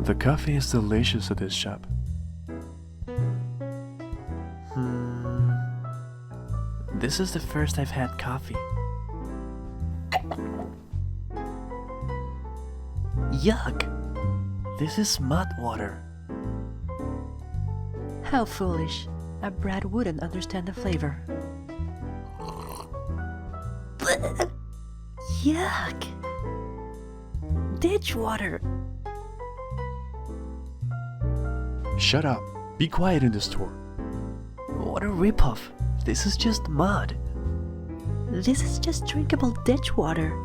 The coffee is delicious at this shop. This is the first I've had coffee. Yuck! This is mud water. How foolish. A brat wouldn't understand the flavor. Yuck! Ditch water. Shut up. Be quiet in the store. What a ripoff. This is just mud. This is just drinkable ditch water.